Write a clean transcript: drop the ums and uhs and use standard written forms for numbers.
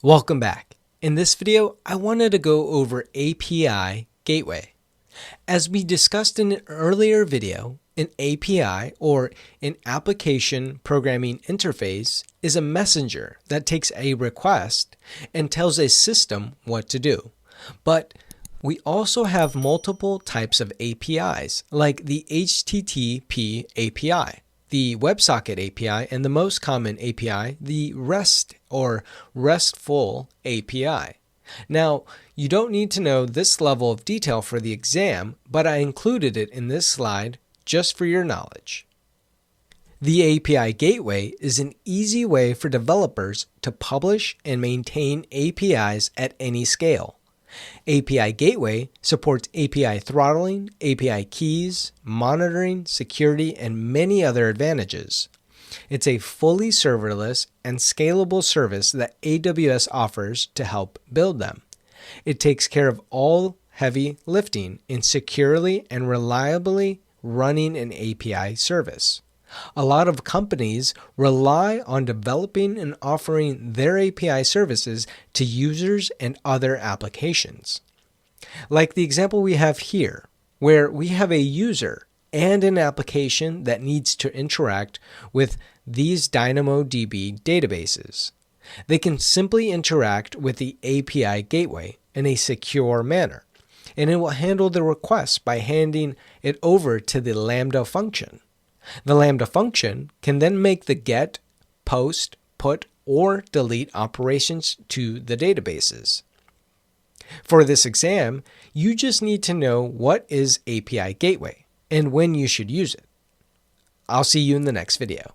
Welcome back. In this video, I wanted to go over API Gateway. As we discussed in an earlier video, an API, or an Application Programming Interface, is a messenger that takes a request and tells a system what to do. But we also have multiple types of APIs, like the HTTP API, the WebSocket API, and the most common API, the REST or RESTful API. Now, you don't need to know this level of detail for the exam, but I included it in this slide just for your knowledge. The API Gateway is an easy way for developers to publish and maintain APIs at any scale. API Gateway supports API throttling, API keys, monitoring, security, and many other advantages. It's a fully serverless and scalable service that AWS offers to help build them. It takes care of all heavy lifting in securely and reliably running an API service. A lot of companies rely on developing and offering their API services to users and other applications. Like the example we have here, where we have a user and an application that needs to interact with these DynamoDB databases. They can simply interact with the API Gateway in a secure manner, and it will handle the request by handing it over to the Lambda function. The Lambda function can then make the get, post, put, or delete operations to the databases. For this exam, you just need to know what is API Gateway and when you should use it. I'll see you in the next video.